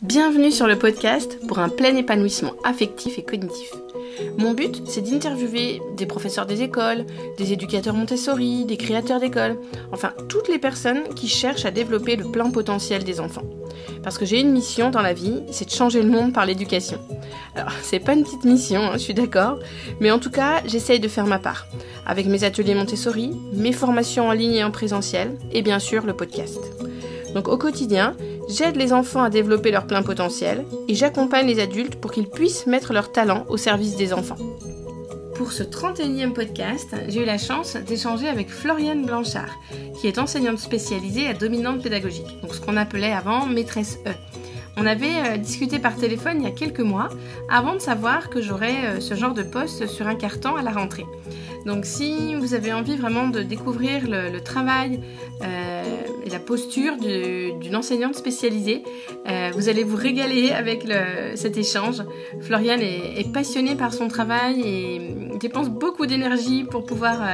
Bienvenue sur le podcast pour un plein épanouissement affectif et cognitif. Mon but, c'est d'interviewer des professeurs des écoles, des éducateurs Montessori, des créateurs d'écoles, enfin toutes les personnes qui cherchent à développer le plein potentiel des enfants. Parce que j'ai une mission dans la vie, c'est de changer le monde par l'éducation. Alors, c'est pas une petite mission, je suis d'accord, mais en tout cas, j'essaye de faire ma part, avec mes ateliers Montessori, mes formations en ligne et en présentiel, et bien sûr le podcast. Donc au quotidien, j'aide les enfants à développer leur plein potentiel et j'accompagne les adultes pour qu'ils puissent mettre leur talent au service des enfants. Pour ce 31e podcast, j'ai eu la chance d'échanger avec Floriane Blanchard, qui est enseignante spécialisée à dominante pédagogique, donc ce qu'on appelait avant maîtresse E. On avait discuté par téléphone il y a quelques mois, avant de savoir que j'aurais ce genre de poste sur un carton à la rentrée. Donc si vous avez envie vraiment de découvrir le travail et la posture d'une enseignante spécialisée, vous allez vous régaler avec cet échange. Floriane est passionnée par son travail et dépense beaucoup d'énergie pour pouvoir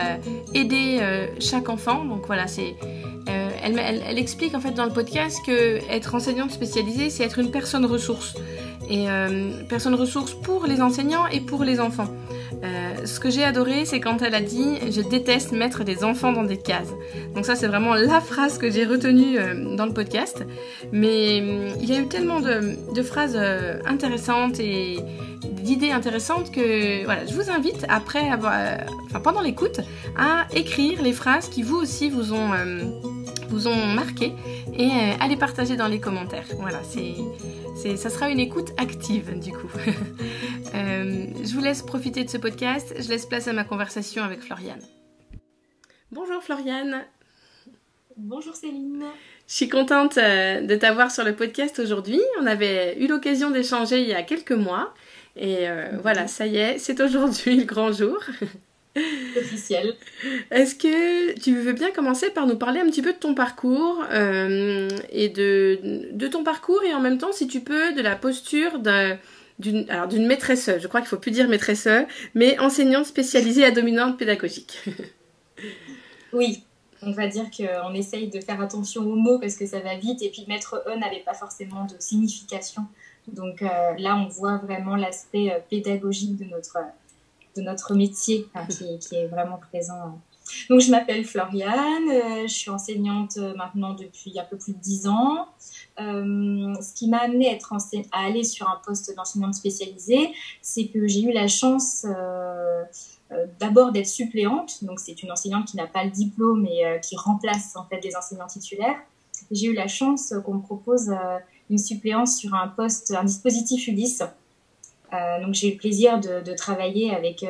aider chaque enfant. Donc voilà, elle explique en fait dans le podcast que être enseignante spécialisée, c'est être une personne ressource. Et personne ressource pour les enseignants et pour les enfants. Ce que j'ai adoré, c'est quand elle a dit « Je déteste mettre des enfants dans des cases ». Donc ça, c'est vraiment la phrase que j'ai retenue dans le podcast. Mais il y a eu tellement de phrases intéressantes et d'idées intéressantes que voilà, je vous invite, pendant l'écoute, à écrire les phrases qui vous aussi vous ont marqué et à les partager dans les commentaires. Voilà, ça sera une écoute active du coup. Je vous laisse profiter de ce podcast, je laisse place à ma conversation avec Floriane. Bonjour Floriane. Bonjour Céline. Je suis contente de t'avoir sur le podcast aujourd'hui. On avait eu l'occasion d'échanger il y a quelques mois et voilà, ça y est, c'est aujourd'hui le grand jour. Officiel. Est-ce que tu veux bien commencer par nous parler un petit peu de ton parcours et de ton parcours et en même temps, si tu peux, de la posture d'une maîtresse, je crois qu'il ne faut plus dire maîtresse, mais enseignante spécialisée à dominante pédagogique. Oui, on va dire qu'on essaye de faire attention aux mots parce que ça va vite et puis maître E n'avait pas forcément de signification. Donc là, on voit vraiment l'aspect pédagogique de notre métier qui est vraiment présent. Donc, je m'appelle Floriane, je suis enseignante maintenant depuis un peu plus de 10 ans. Ce qui m'a amenée à aller sur un poste d'enseignante spécialisée, c'est que j'ai eu la chance d'abord d'être suppléante. Donc, c'est une enseignante qui n'a pas le diplôme et qui remplace en fait des enseignants titulaires. J'ai eu la chance qu'on me propose une suppléance sur un dispositif Ulysse. Donc j'ai eu le plaisir de travailler avec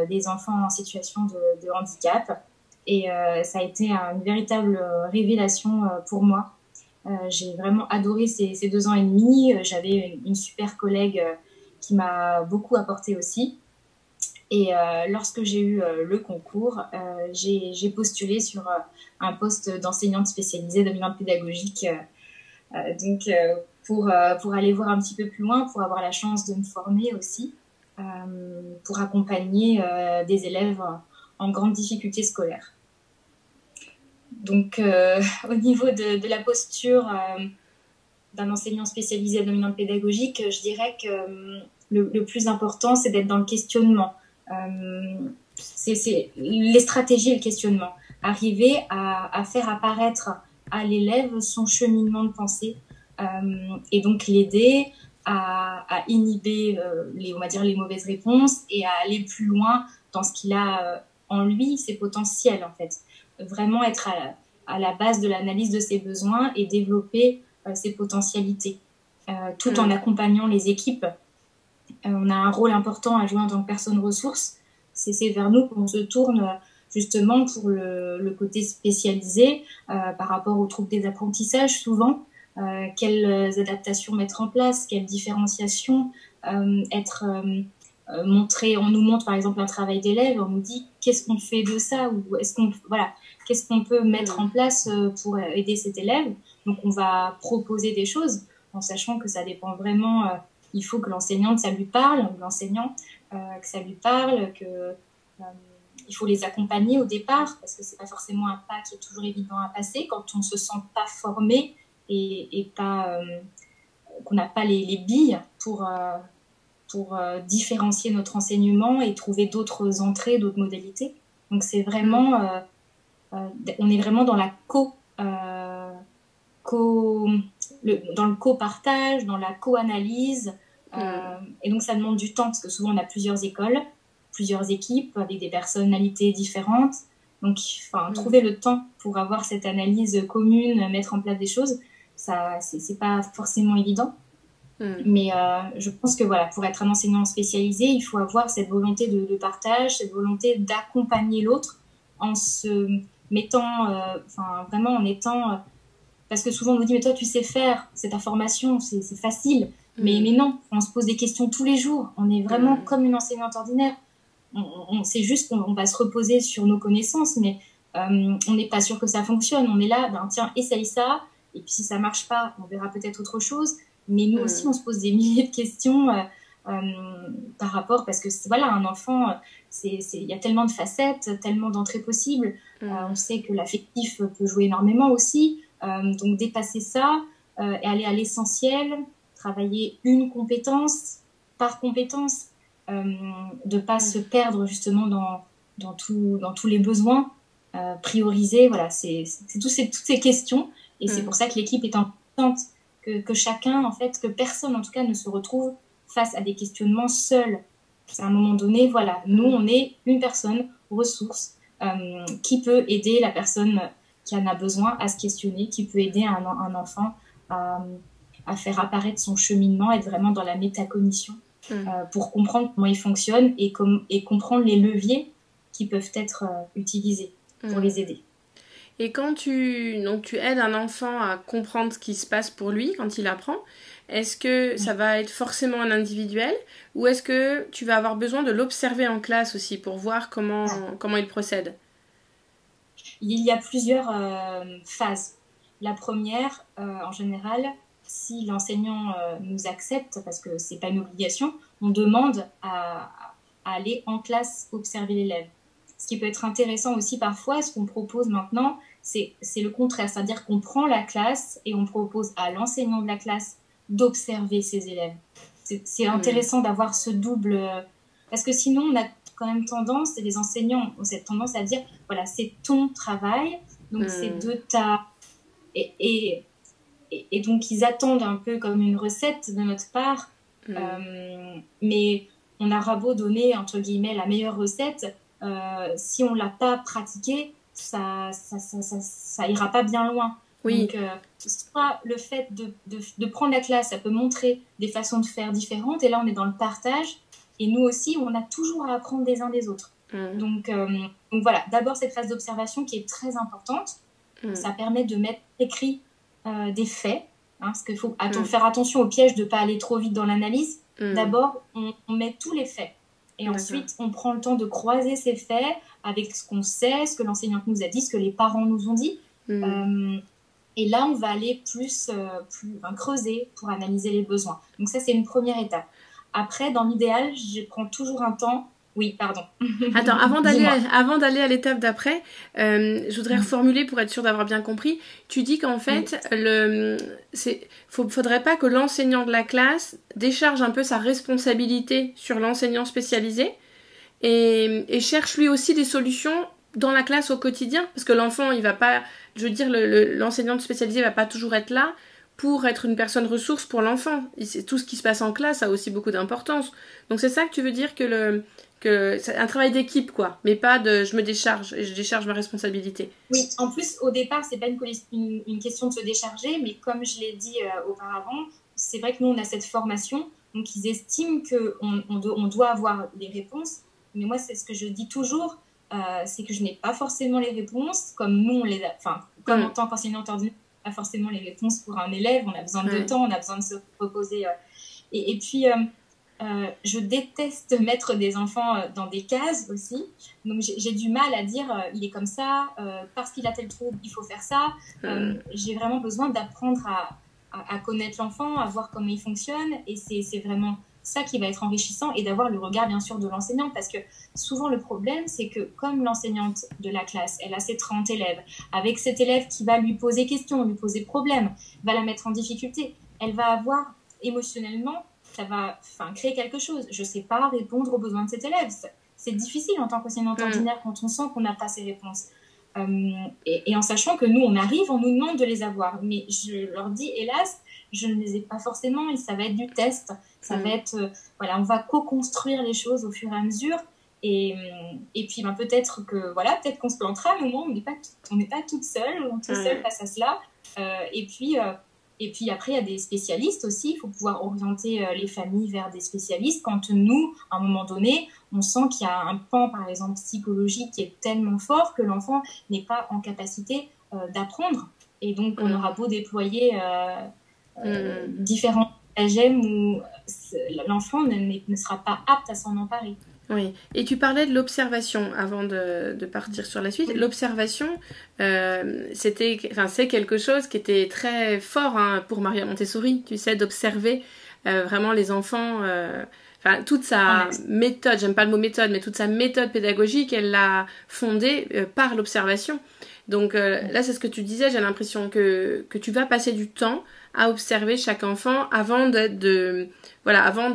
des enfants en situation de handicap et ça a été une véritable révélation pour moi. J'ai vraiment adoré ces 2 ans et demi. J'avais une super collègue qui m'a beaucoup apporté aussi. Et lorsque j'ai eu le concours, j'ai postulé sur un poste d'enseignante spécialisée dominante pédagogique. Pour aller voir un petit peu plus loin, pour avoir la chance de me former aussi, pour accompagner des élèves en grande difficulté scolaire. Donc, au niveau de la posture d'un enseignant spécialisé à dominante pédagogique, je dirais que le plus important, c'est d'être dans le questionnement. C'est les stratégies et le questionnement. Arriver à faire apparaître à l'élève son cheminement de pensée, et donc l'aider à inhiber on va dire les mauvaises réponses et à aller plus loin dans ce qu'il a en lui, ses potentiels en fait. Vraiment être à la base de l'analyse de ses besoins et développer ses potentialités tout en accompagnant les équipes. On a un rôle important à jouer en tant que personne ressource. C'est vers nous qu'on se tourne justement pour le côté spécialisé par rapport aux troubles des apprentissages souvent. Quelles adaptations mettre en place, quelle différenciation montrer. On nous montre par exemple un travail d'élève, on nous dit qu'est-ce qu'on fait de ça ou qu'est-ce qu'on peut mettre en place pour aider cet élève. Donc on va proposer des choses en sachant que ça dépend vraiment. Il faut que l'enseignante ça lui parle, ou l'enseignant que ça lui parle, il faut les accompagner au départ parce que c'est pas forcément un pas qui est toujours évident à passer quand on se sent pas formé et pas n'a pas les billes pour différencier notre enseignement et trouver d'autres entrées, d'autres modalités. Donc c'est vraiment, on est vraiment dans la dans le co-partage, dans la co-analyse. Et donc ça demande du temps parce que souvent on a plusieurs écoles, plusieurs équipes avec des personnalités différentes. Donc trouver le temps pour avoir cette analyse commune, mettre en place des choses, ça c'est pas forcément évident. Mais je pense que voilà, pour être un enseignant spécialisé, il faut avoir cette volonté de partage, cette volonté d'accompagner l'autre en se mettant, vraiment en étant... parce que souvent on nous dit, mais toi tu sais faire, c'est ta formation, c'est facile. Mais non, on se pose des questions tous les jours. On est vraiment comme une enseignante ordinaire. C'est juste qu'on va se reposer sur nos connaissances, mais on n'est pas sûr que ça fonctionne. On est là, tiens, essaye ça, et puis si ça marche pas, on verra peut-être autre chose. Mais nous aussi, on se pose des milliers de questions par rapport, parce que voilà, un enfant, il y a tellement de facettes, tellement d'entrées possibles. On sait que l'affectif peut jouer énormément aussi. Donc dépasser ça et aller à l'essentiel, travailler une compétence par compétence, de pas se perdre justement dans tous les besoins, prioriser. Voilà, c'est toutes ces questions, et c'est pour ça que l'équipe est importante. Que chacun, en fait, que personne, en tout cas, ne se retrouve face à des questionnements seul. À un moment donné, voilà, nous, on est une personne ressource qui peut aider la personne qui en a besoin à se questionner, qui peut aider un enfant à faire apparaître son cheminement, être vraiment dans la métacognition pour comprendre comment il fonctionne et comprendre les leviers qui peuvent être utilisés pour les aider. Et quand tu aides un enfant à comprendre ce qui se passe pour lui quand il apprend, est-ce que ça va être forcément un individuel ou est-ce que tu vas avoir besoin de l'observer en classe aussi pour voir comment il procède? Il y a plusieurs phases. La première, en général, si l'enseignant nous accepte, parce que c'est pas une obligation, on demande à aller en classe observer l'élève. Ce qui peut être intéressant aussi parfois, ce qu'on propose maintenant, c'est le contraire. C'est-à-dire qu'on prend la classe et on propose à l'enseignant de la classe d'observer ses élèves. C'est intéressant d'avoir ce double... parce que sinon, on a quand même tendance, et les enseignants ont cette tendance à dire, voilà, c'est ton travail, donc c'est de ta... Et donc, ils attendent un peu comme une recette de notre part, mais on aura beau donner, entre guillemets, la meilleure recette... si on ne l'a pas pratiqué, ça ira pas bien loin. Oui. Donc, soit le fait de prendre la classe, ça peut montrer des façons de faire différentes, et là on est dans le partage, et nous aussi on a toujours à apprendre des uns des autres. Donc voilà, d'abord cette phase d'observation qui est très importante. Ça permet de mettre écrit des faits, parce qu'il faut faire attention au piège de ne pas aller trop vite dans l'analyse. D'abord on met tous les faits. Et ensuite, on prend le temps de croiser ces faits avec ce qu'on sait, ce que l'enseignante nous a dit, ce que les parents nous ont dit. Et là, on va aller plus creuser pour analyser les besoins. Donc ça, c'est une première étape. Après, dans l'idéal, je prends toujours un temps... Oui, pardon. Attends, avant d'aller à l'étape d'après, je voudrais reformuler pour être sûre d'avoir bien compris. Tu dis qu'en fait, faudrait pas que l'enseignant de la classe décharge un peu sa responsabilité sur l'enseignant spécialisé et cherche lui aussi des solutions dans la classe au quotidien, parce que l'enfant, il va pas, je veux dire, l'enseignant spécialisé va pas toujours être là pour être une personne ressource pour l'enfant. Tout ce qui se passe en classe a aussi beaucoup d'importance. Donc c'est ça que tu veux dire que c'est un travail d'équipe, quoi, mais pas de je me décharge et je décharge ma responsabilité. Oui, en plus, au départ, c'est pas une question de se décharger, mais comme je l'ai dit auparavant, c'est vrai que nous, on a cette formation, donc ils estiment qu'on doit avoir des réponses, mais moi, c'est ce que je dis toujours, c'est que je n'ai pas forcément les réponses, comme nous, comme en tant qu'enseignante ordinaire, pas forcément les réponses pour un élève, on a besoin de temps, on a besoin de se reposer. Et puis... je déteste mettre des enfants dans des cases aussi, donc j'ai du mal à dire il est comme ça, parce qu'il a tel trouble il faut faire ça. J'ai vraiment besoin d'apprendre à connaître l'enfant, à voir comment il fonctionne, et c'est vraiment ça qui va être enrichissant, et d'avoir le regard bien sûr de l'enseignante, parce que souvent le problème c'est que comme l'enseignante de la classe, elle a ses 30 élèves, avec cet élève qui va lui poser question, lui poser problème, va la mettre en difficulté, elle va avoir émotionnellement, ça va créer quelque chose. Je ne sais pas répondre aux besoins de cet élève. C'est difficile en tant qu'enseignante ordinaire quand on sent qu'on n'a pas ces réponses. Et en sachant que nous, on arrive, on nous demande de les avoir. Mais je leur dis, hélas, je ne les ai pas forcément et ça va être du test. Ça va être, on va co-construire les choses au fur et à mesure. Et puis, peut-être qu'on se plantera, mais au moins, on n'est pas toute seule, on est tout seul face à cela. Et puis après, il y a des spécialistes aussi. Il faut pouvoir orienter les familles vers des spécialistes. Quand nous, à un moment donné, on sent qu'il y a un pan, par exemple, psychologique qui est tellement fort que l'enfant n'est pas en capacité d'apprendre. Et donc, on aura beau déployer différents stratagèmes où l'enfant ne sera pas apte à s'en emparer. Oui, et tu parlais de l'observation avant de partir sur la suite. Oui. L'observation, c'est quelque chose qui était très fort pour Maria Montessori, tu sais, d'observer vraiment les enfants. Toute sa méthode, j'aime pas le mot méthode, mais toute sa méthode pédagogique, elle l'a fondée par l'observation. Donc là, c'est ce que tu disais, j'ai l'impression que tu vas passer du temps à observer chaque enfant avant de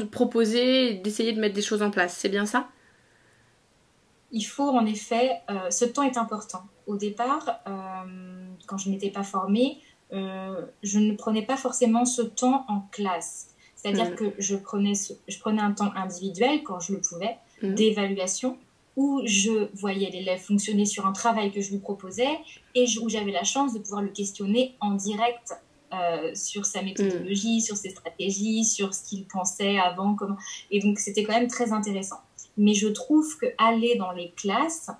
proposer, d'essayer de mettre des choses en place. C'est bien ça? Il faut en effet, ce temps est important. Au départ, quand je n'étais pas formée, je ne prenais pas forcément ce temps en classe. C'est-à-dire que je prenais un temps individuel quand je le pouvais, d'évaluation, où je voyais l'élève fonctionner sur un travail que je lui proposais et où j'avais la chance de pouvoir le questionner en direct sur sa méthodologie, sur ses stratégies, sur ce qu'il pensait avant, comment. Et donc, c'était quand même très intéressant. Mais je trouve qu'aller dans les classes,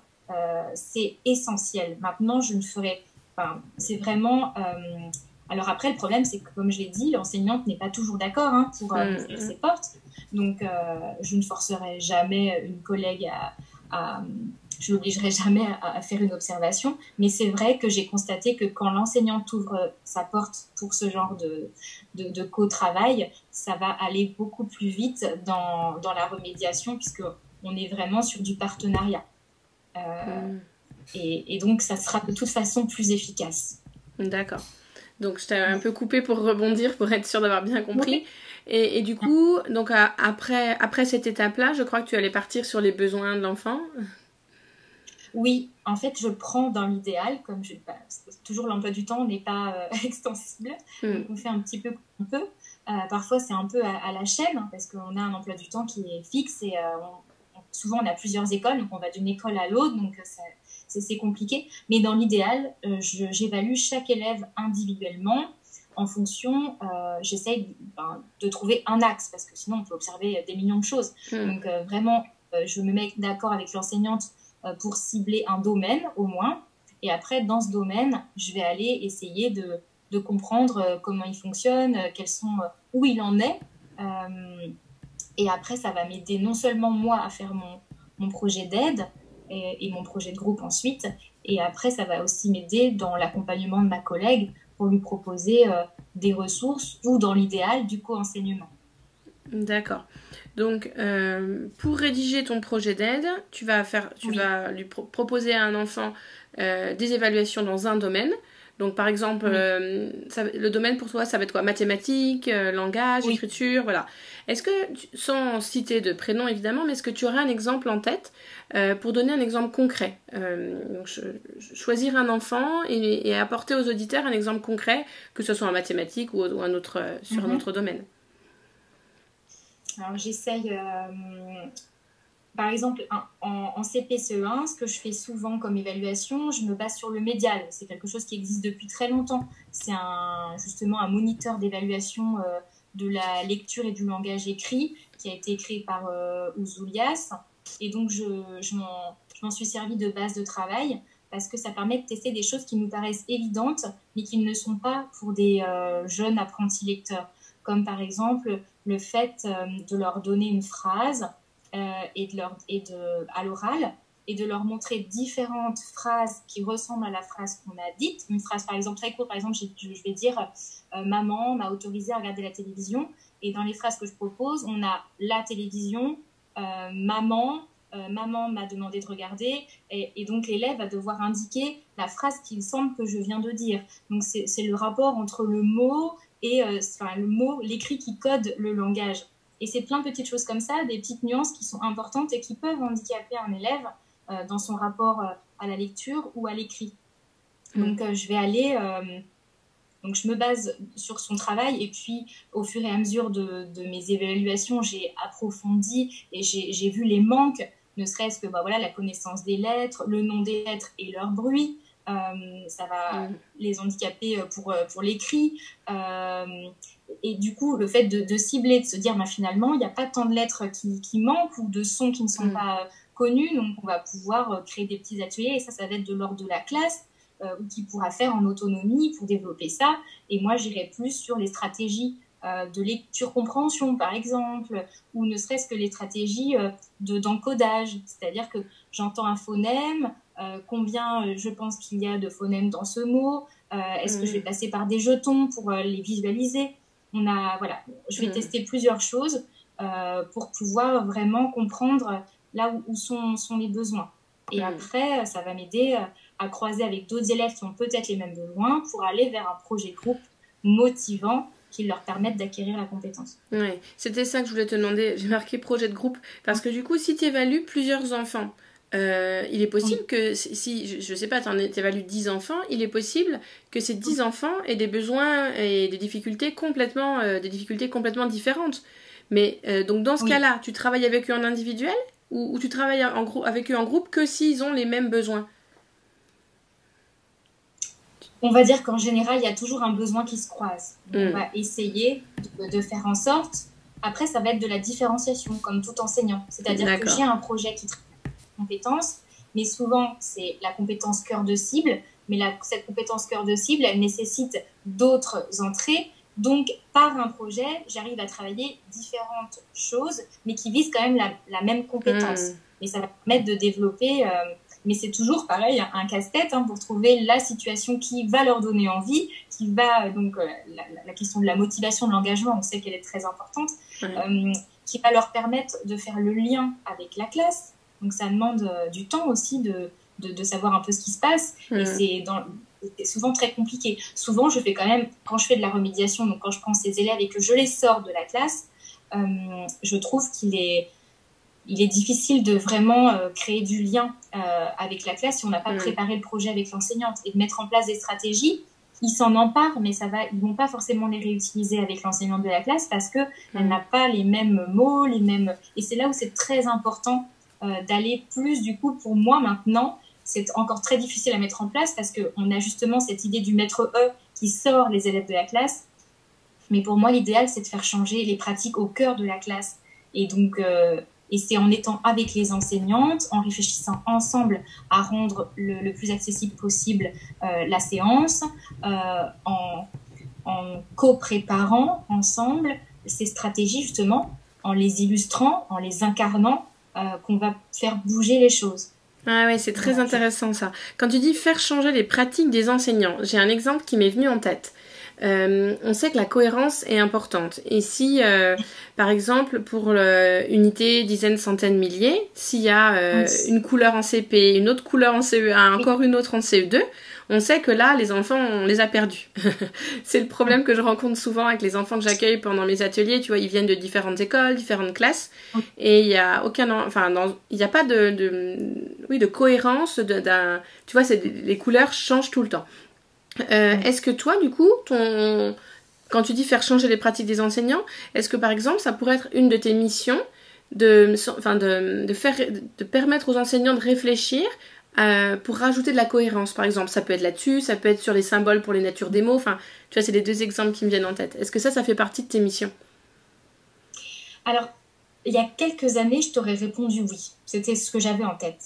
c'est essentiel. Maintenant, je ne ferai... c'est vraiment... Alors après, le problème, c'est que, comme je l'ai dit, l'enseignante n'est pas toujours d'accord pour ouvrir ses portes. Donc, je ne forcerai jamais une collègue je l'obligerai jamais à faire une observation. Mais c'est vrai que j'ai constaté que quand l'enseignante ouvre sa porte pour ce genre de co-travail, ça va aller beaucoup plus vite dans la remédiation, puisqu'on est vraiment sur du partenariat. Et donc, ça sera de toute façon plus efficace. D'accord. Donc, je t'ai un peu coupé pour rebondir, pour être sûre d'avoir bien compris. Et du coup, donc après cette étape-là, je crois que tu allais partir sur les besoins de l'enfant. Oui, en fait, je prends dans l'idéal, comme toujours l'emploi du temps n'est pas extensible, donc on fait un petit peu comme on peut. Parfois, c'est un peu à la chaîne, parce qu'on a un emploi du temps qui est fixe et souvent, on a plusieurs écoles, donc on va d'une école à l'autre, donc c'est compliqué. Mais dans l'idéal, j'évalue chaque élève individuellement. En fonction, j'essaye de trouver un axe, parce que sinon, on peut observer des millions de choses. Donc, vraiment, je me mets d'accord avec l'enseignante pour cibler un domaine, au moins. Et après, dans ce domaine, je vais aller essayer de comprendre comment il fonctionne, où il en est. Et après, ça va m'aider non seulement moi à faire mon projet d'aide et mon projet de groupe ensuite, et après, ça va aussi m'aider dans l'accompagnement de ma collègue pour lui proposer des ressources ou, dans l'idéal, du co-enseignement. D'accord. Donc, pour rédiger ton projet d'aide, tu vas lui proposer à un enfant des évaluations dans un domaine. Donc, par exemple, le domaine pour toi, ça va être quoi? Mathématiques, langage, écriture, voilà. Est-ce que, sans citer de prénom évidemment, mais est-ce que tu aurais un exemple en tête pour donner un exemple concret? Donc, choisir un enfant et apporter aux auditeurs un exemple concret, que ce soit en mathématiques ou un autre, sur un autre domaine. Alors, j'essaye... Par exemple, en CP-CE1, ce que je fais souvent comme évaluation, je me base sur le médial. C'est quelque chose qui existe depuis très longtemps. C'est justement un moniteur d'évaluation de la lecture et du langage écrit qui a été créé par Ouzoulias. Et donc, je m'en suis servi de base de travail parce que ça permet de tester des choses qui nous paraissent évidentes, mais qui ne sont pas pour des jeunes apprentis lecteurs. Comme par exemple le fait de leur donner une phrase à l'oral et de leur montrer différentes phrases qui ressemblent à la phrase qu'on a dite. Une phrase par exemple très courte, par exemple je vais dire maman m'a autorisé à regarder la télévision, et dans les phrases que je propose on a la télévision, maman m'a demandé de regarder, et donc l'élève va devoir indiquer la phrase qu'il semble que je viens de dire. Donc c'est le rapport entre le mot et le mot, l'écrit qui code le langage. Et c'est plein de petites choses comme ça, des petites nuances qui sont importantes et qui peuvent handicaper un élève dans son rapport à la lecture ou à l'écrit. Donc, je vais aller... donc, je me base sur son travail et puis, au fur et à mesure de mes évaluations, j'ai approfondi et j'ai vu les manques, ne serait-ce que la connaissance des lettres, le nom des lettres et leur bruit. Ça va les handicaper pour l'écrit. Et du coup, le fait de cibler, de se dire finalement, il n'y a pas tant de lettres qui manquent ou de sons qui ne sont pas connus. Donc, on va pouvoir créer des petits ateliers et ça va être de l'ordre de la classe. Ou qui pourra faire en autonomie pour développer ça. Et moi, j'irai plus sur les stratégies de lecture-compréhension, par exemple, ou ne serait-ce que les stratégies d'encodage. C'est-à-dire que j'entends un phonème, combien je pense qu'il y a de phonèmes dans ce mot, est-ce que je vais passer par des jetons pour les visualiser. Je vais tester plusieurs choses pour pouvoir vraiment comprendre là où sont les besoins. Et après, ça va m'aider à croiser avec d'autres élèves qui ont peut-être les mêmes besoins pour aller vers un projet groupe motivant qui leur permette d'acquérir la compétence. Oui, c'était ça que je voulais te demander. J'ai marqué projet de groupe parce que du coup, si tu évalues plusieurs enfants, il est possible que si, je sais pas, tu évalues 10 enfants, il est possible que ces 10 enfants aient des besoins et des difficultés complètement différentes. Mais donc dans ce cas-là, tu travailles avec eux en individuel ou tu travailles avec eux en groupe que s'ils ont les mêmes besoins? On va dire qu'en général, il y a toujours un besoin qui se croise. On va essayer de faire en sorte... Après, ça va être de la différenciation, comme tout enseignant. C'est-à-dire que j'ai un projet qui traite de compétences, mais souvent, c'est la compétence cœur de cible. Mais cette compétence cœur de cible, elle nécessite d'autres entrées. Donc, par un projet, j'arrive à travailler différentes choses, mais qui visent quand même la même compétence. Et ça va permettre de développer... mais c'est toujours pareil, un casse-tête pour trouver la situation qui va leur donner envie, qui va, donc la question de la motivation, de l'engagement, on sait qu'elle est très importante, qui va leur permettre de faire le lien avec la classe. Donc ça demande du temps aussi de savoir un peu ce qui se passe. Et c'est souvent très compliqué. Souvent, je fais quand même, quand je fais de la remédiation, donc quand je prends ces élèves et que je les sors de la classe, je trouve qu'il est difficile de vraiment créer du lien avec la classe si on n'a pas préparé le projet avec l'enseignante et de mettre en place des stratégies. Ils s'en emparent, mais ils vont pas forcément les réutiliser avec l'enseignante de la classe parce que elle n'a pas les mêmes mots, et c'est là où c'est très important d'aller plus. Du coup, pour moi maintenant, c'est encore très difficile à mettre en place parce que on a justement cette idée du maître E qui sort les élèves de la classe. Mais pour moi, l'idéal, c'est de faire changer les pratiques au cœur de la classe. Et donc et c'est en étant avec les enseignantes, en réfléchissant ensemble à rendre le plus accessible possible la séance, en co-préparant ensemble ces stratégies justement, en les illustrant, en les incarnant, qu'on va faire bouger les choses. Ah ouais, c'est très intéressant ça. Quand tu dis faire changer les pratiques des enseignants, j'ai un exemple qui m'est venu en tête. On sait que la cohérence est importante. Et si, par exemple, pour unité, dizaines, centaines, milliers, s'il y a une couleur en CP, une autre couleur en CE1, encore une autre en CE2, on sait que là, les enfants, on les a perdus. C'est le problème que je rencontre souvent avec les enfants que j'accueille pendant mes ateliers. Tu vois, ils viennent de différentes écoles, différentes classes, et il y a il n'y a pas de cohérence. Tu vois, les couleurs changent tout le temps. Est-ce que toi, du coup, quand tu dis faire changer les pratiques des enseignants, est-ce que par exemple, ça pourrait être une de tes missions de permettre aux enseignants de réfléchir pour rajouter de la cohérence, par exemple? Ça peut être là-dessus, ça peut être sur les symboles pour les natures des mots. Enfin, tu vois, c'est les deux exemples qui me viennent en tête. Est-ce que ça fait partie de tes missions? Alors, il y a quelques années, je t'aurais répondu oui. C'était ce que j'avais en tête.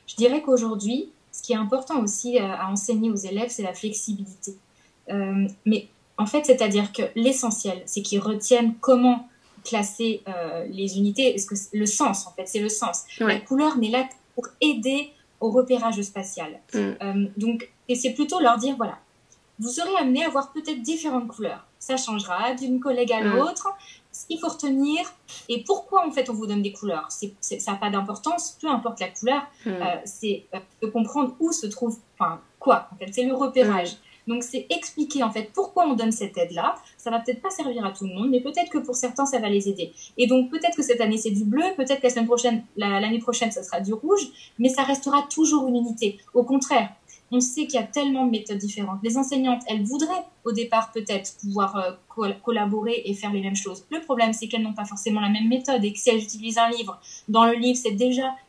Je dirais qu'aujourd'hui, ce qui est important aussi à enseigner aux élèves, c'est la flexibilité. Mais en fait, c'est-à-dire que l'essentiel, c'est qu'ils retiennent comment classer les unités. Parce que le sens, en fait, c'est le sens. Ouais. La couleur n'est là que pour aider au repérage spatial. Donc, et c'est plutôt leur dire, voilà, vous serez amené à voir peut-être différentes couleurs. Ça changera d'une collègue à l'autre. Ce qu'il faut retenir, et pourquoi en fait on vous donne des couleurs, ça n'a pas d'importance, peu importe la couleur, c'est de comprendre où se trouve, enfin quoi, en fait, c'est le repérage. Donc, c'est expliquer en fait pourquoi on donne cette aide-là. Ça va peut-être pas servir à tout le monde, mais peut-être que pour certains, ça va les aider. Et donc, peut-être que cette année, c'est du bleu, peut-être que l'année prochaine, ça sera du rouge, mais ça restera toujours une unité. Au contraire, on sait qu'il y a tellement de méthodes différentes. Les enseignantes, elles voudraient au départ peut-être pouvoir collaborer et faire les mêmes choses. Le problème, c'est qu'elles n'ont pas forcément la même méthode et que si elles utilisent un livre, dans le livre,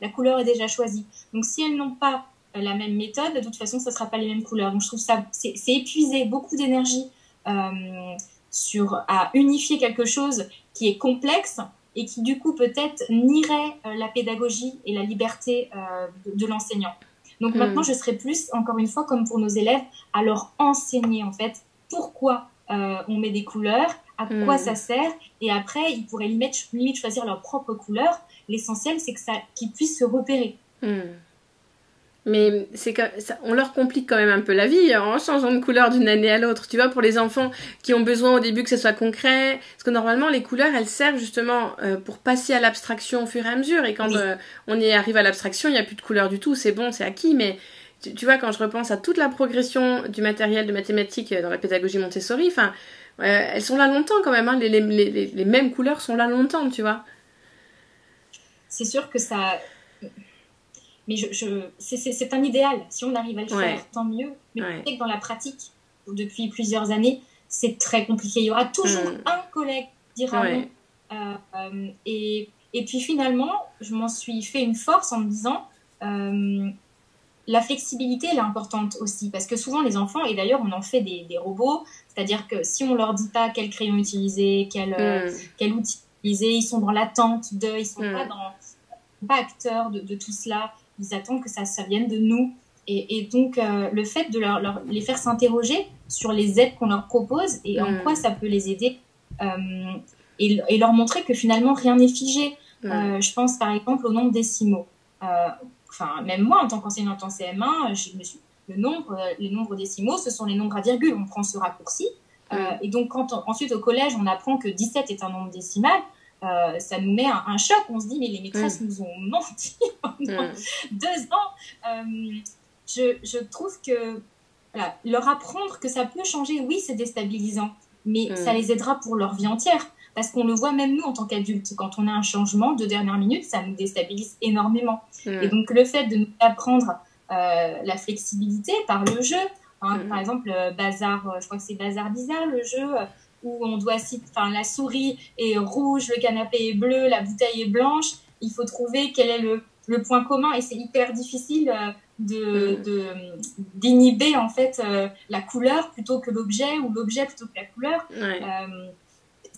la couleur est déjà choisie. Donc si elles n'ont pas la même méthode, de toute façon, ça ne sera pas les mêmes couleurs. Donc je trouve ça, c'est épuiser beaucoup d'énergie à unifier quelque chose qui est complexe et qui du coup peut-être nierait la pédagogie et la liberté de l'enseignant. Donc maintenant, je serai plus, encore une fois, comme pour nos élèves, à leur enseigner en fait pourquoi on met des couleurs, à quoi ça sert, et après, ils pourraient limite choisir leur propre couleur. L'essentiel, c'est qu'ils puissent se repérer. Mais on leur complique quand même un peu la vie en changeant de couleur d'une année à l'autre. Tu vois, pour les enfants qui ont besoin au début que ce soit concret. Parce que normalement, les couleurs, elles servent justement pour passer à l'abstraction au fur et à mesure. Et quand on y arrive à l'abstraction, il n'y a plus de couleurs du tout. C'est bon, c'est acquis. Mais tu vois, quand je repense à toute la progression du matériel de mathématiques dans la pédagogie Montessori, elles sont là longtemps quand même. Hein. Les mêmes couleurs sont là longtemps, tu vois. C'est sûr que ça... Mais c'est un idéal. Si on arrive à le faire, tant mieux. Mais je sais que dans la pratique, depuis plusieurs années, c'est très compliqué. Il y aura toujours un collègue qui dira non. Et puis finalement, je m'en suis fait une force en me disant la flexibilité, elle est importante aussi. Parce que souvent, les enfants, et d'ailleurs, on en fait des robots, c'est-à-dire que si on ne leur dit pas quel crayon utiliser, quel outil utiliser, ils sont dans l'attente ils ne sont pas acteurs de tout cela. Ils attendent que ça vienne de nous. Et donc, le fait de les faire s'interroger sur les aides qu'on leur propose et en quoi ça peut les aider et leur montrer que finalement, rien n'est figé. Je pense par exemple au nombre décimaux. Même moi, en tant qu'enseignante en CM1, les nombres décimaux, ce sont les nombres à virgule. On prend ce raccourci. Et donc, ensuite, au collège, on apprend que 17 est un nombre décimal, ça nous met un choc. On se dit, mais les maîtresses nous ont menti pendant 2 ans. Je trouve que leur apprendre que ça peut changer, oui, c'est déstabilisant, mais ça les aidera pour leur vie entière. Parce qu'on le voit même nous en tant qu'adultes, quand on a un changement de dernière minute, ça nous déstabilise énormément. Et donc le fait de nous apprendre la flexibilité par le jeu, par exemple, Bazar, je crois que c'est Bazar Bizarre, le jeu où on doit la souris est rouge, le canapé est bleu, la bouteille est blanche. Il faut trouver quel est le point commun et c'est hyper difficile d'inhiber en fait la couleur plutôt que l'objet ou l'objet plutôt que la couleur.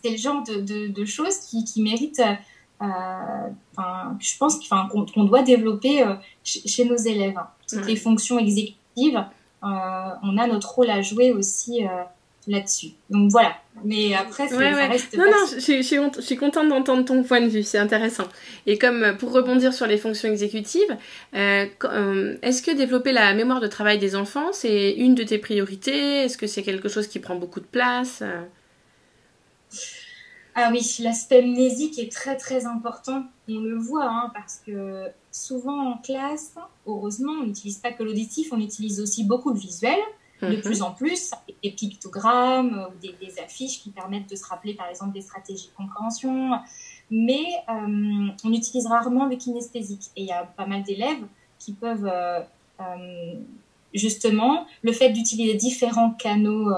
C'est le genre de choses qui méritent, je pense qu'on doit développer chez nos élèves. Toutes les fonctions exécutives, on a notre rôle à jouer aussi là-dessus. Donc voilà. Mais après, ça reste... Non, je suis contente d'entendre ton point de vue, c'est intéressant. Et comme pour rebondir sur les fonctions exécutives, est-ce que développer la mémoire de travail des enfants, c'est une de tes priorités? Est-ce que c'est quelque chose qui prend beaucoup de place? Ah oui, l'aspect mnésique est très très important. On le voit, parce que souvent en classe, heureusement, on n'utilise pas que l'auditif, on utilise aussi beaucoup le visuel. De plus en plus, des pictogrammes ou des affiches qui permettent de se rappeler, par exemple, des stratégies de compréhension. Mais on utilise rarement le kinesthésique. Et il y a pas mal d'élèves qui peuvent, justement, le fait d'utiliser différents canaux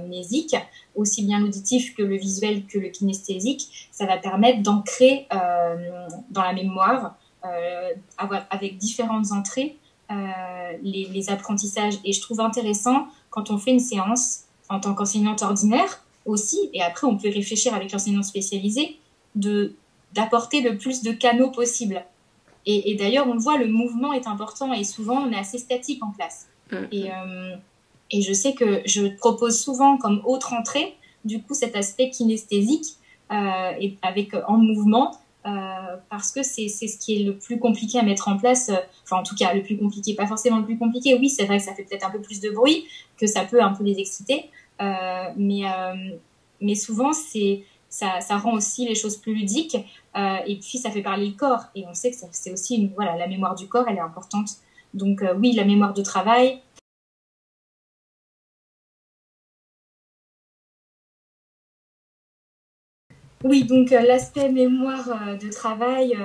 mnésiques, aussi bien l'auditif que le visuel que le kinesthésique, ça va permettre d'ancrer dans la mémoire, avec différentes entrées, les apprentissages. Et je trouve intéressant quand on fait une séance en tant qu'enseignante ordinaire aussi, et après on peut réfléchir avec l'enseignant spécialisé, d'apporter le plus de canaux possible. Et d'ailleurs, on le voit, le mouvement est important et souvent on est assez statique en classe. Et je sais que je propose souvent comme autre entrée, du coup, cet aspect kinesthésique et en mouvement, parce que c'est ce qui est le plus compliqué à mettre en place, en tout cas le plus compliqué, pas forcément le plus compliqué, oui c'est vrai que ça fait peut-être un peu plus de bruit, que ça peut un peu les exciter, mais souvent ça rend aussi les choses plus ludiques, et puis ça fait parler le corps, et on sait que c'est aussi la mémoire du corps, elle est importante, donc oui, la mémoire de travail, Oui, donc l'aspect mémoire de travail,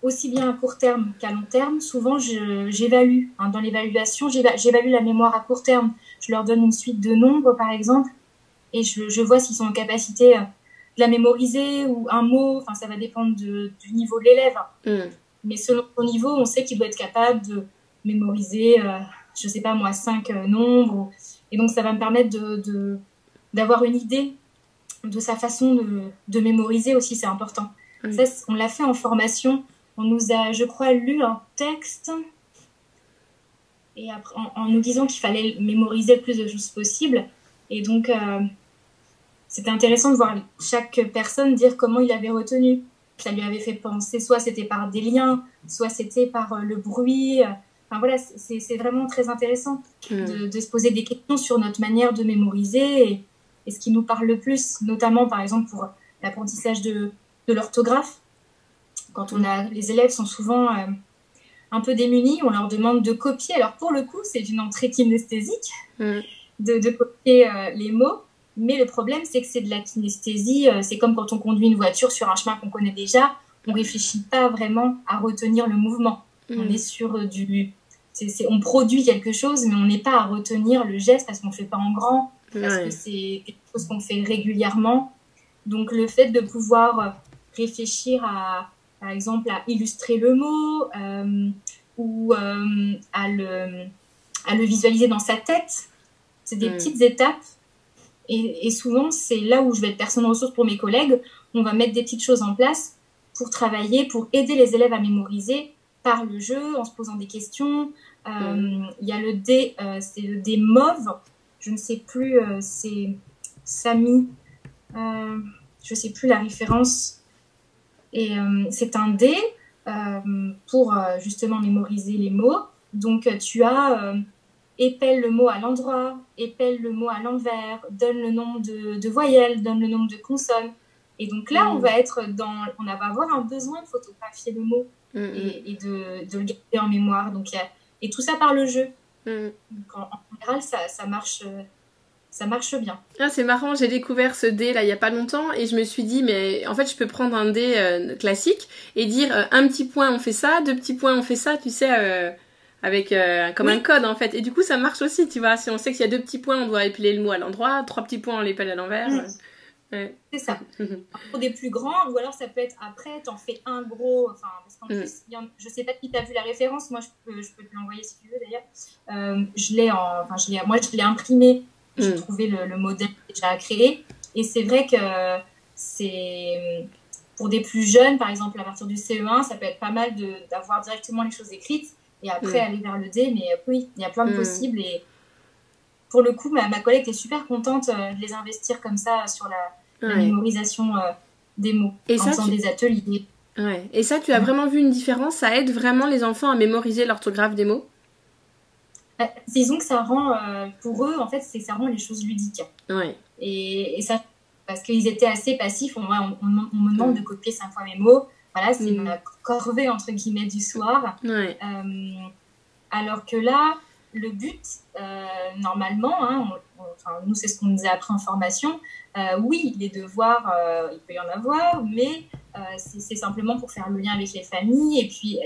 aussi bien à court terme qu'à long terme, souvent j'évalue. Hein, dans l'évaluation, j'évalue la mémoire à court terme. Je leur donne une suite de nombres, par exemple, et je vois s'ils sont en capacité de la mémoriser ou un mot. Enfin, ça va dépendre du niveau de l'élève. Mais selon son niveau, on sait qu'il doit être capable de mémoriser, je ne sais pas moi, 5 nombres. Et donc, ça va me permettre d'avoir une idée de sa façon de mémoriser aussi, c'est important. Ça, on l'a fait en formation. On nous a, je crois, lu un texte et après, en nous disant qu'il fallait mémoriser le plus de choses possible. Et donc, c'était intéressant de voir chaque personne dire comment il avait retenu. Ça lui avait fait penser, soit c'était par des liens, soit c'était par le bruit. Enfin voilà, c'est vraiment très intéressant de se poser des questions sur notre manière de mémoriser et ce qui nous parle le plus, notamment par exemple pour l'apprentissage de l'orthographe. Quand les élèves sont souvent un peu démunis, on leur demande de copier. Alors pour le coup, c'est une entrée kinesthésique de copier les mots. Mais le problème, c'est que c'est de la kinesthésie. C'est comme quand on conduit une voiture sur un chemin qu'on connaît déjà. On ne réfléchit pas vraiment à retenir le mouvement. On est sur on produit quelque chose, mais on n'est pas à retenir le geste parce qu'on ne le fait pas en grand, parce que c'est quelque chose qu'on fait régulièrement. Donc, le fait de pouvoir réfléchir par exemple, à illustrer le mot ou à le visualiser dans sa tête, c'est des petites étapes. Et souvent, c'est là où je vais être personne ressource pour mes collègues. On va mettre des petites choses en place pour travailler, pour aider les élèves à mémoriser par le jeu, en se posant des questions. Il y a le dé, c'est le dé mauve. Je ne sais plus, c'est Samy. Je ne sais plus la référence. Et c'est un dé pour justement mémoriser les mots. Donc, tu as... épelle le mot à l'endroit, épelle le mot à l'envers, donne le nombre de voyelles, donne le nombre de consonnes. Et donc là, on va avoir un besoin de photographier le mot et de le garder en mémoire. Donc, et tout ça par le jeu. Donc, en général, ça marche bien. Ah, c'est marrant, j'ai découvert ce dé là il y a pas longtemps et je me suis dit mais en fait je peux prendre un dé classique et dire un petit point on fait ça, 2 petits points on fait ça, tu sais... avec comme un code en fait, et du coup ça marche aussi, tu vois, si on sait qu'il y a 2 petits points on doit épeler le mot à l'endroit, 3 petits points on l'épelle à l'envers. C'est ça. Pour des plus grands, ou alors ça peut être après t'en fais un gros, enfin parce qu'en plus je sais pas qui t'a vu la référence, moi je peux te l'envoyer si tu veux d'ailleurs. Moi je l'ai imprimé, j'ai trouvé le modèle déjà créé, et c'est vrai que c'est pour des plus jeunes, par exemple à partir du CE1, ça peut être pas mal d'avoir directement les choses écrites et après aller vers le D, mais oui, il y a plein de possibles. Et pour le coup, ma collègue est super contente de les investir comme ça sur la mémorisation des mots, en faisant des ateliers. Ouais. Et ça, tu as vraiment vu une différence? Ça aide vraiment les enfants à mémoriser l'orthographe des mots? Disons que ça rend, pour eux, en fait, ça rend les choses ludiques. Ouais. Et ça, parce qu'ils étaient assez passifs, on me demande de copier 5 fois mes mots. Voilà, c'est ma corvée, entre guillemets, du soir. Ouais. Alors que là, le but, normalement, nous, c'est ce qu'on nous a appris en formation. Oui, les devoirs, il peut y en avoir, mais c'est simplement pour faire le lien avec les familles et puis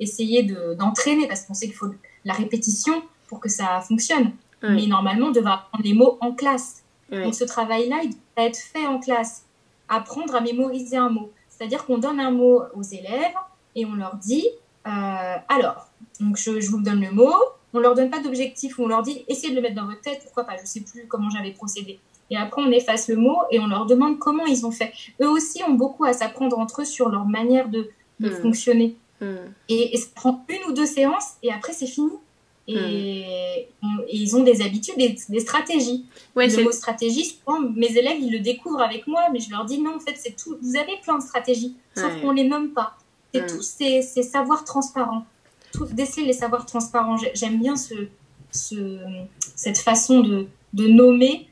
essayer d'entraîner, parce qu'on sait qu'il faut la répétition pour que ça fonctionne. Ouais. Mais normalement, on devrait apprendre les mots en classe. Ouais. Donc, ce travail-là, il doit être fait en classe. Apprendre à mémoriser un mot. C'est-à-dire qu'on donne un mot aux élèves et on leur dit alors, donc je vous donne le mot, on leur donne pas d'objectif, on leur dit essayez de le mettre dans votre tête, pourquoi pas, je sais plus comment j'avais procédé. Et après on efface le mot et on leur demande comment ils ont fait. Eux aussi ont beaucoup à s'apprendre entre eux sur leur manière de fonctionner. Et ça prend 1 ou 2 séances et après c'est fini. Et ils ont des habitudes, des stratégies. Ouais, le mot stratégie, souvent, mes élèves ils le découvrent avec moi, mais je leur dis non, en fait c'est tout, vous avez plein de stratégies, sauf qu'on les nomme pas. C'est tous ces savoirs transparents, d'essayer les savoirs transparents. J'aime bien cette façon de nommer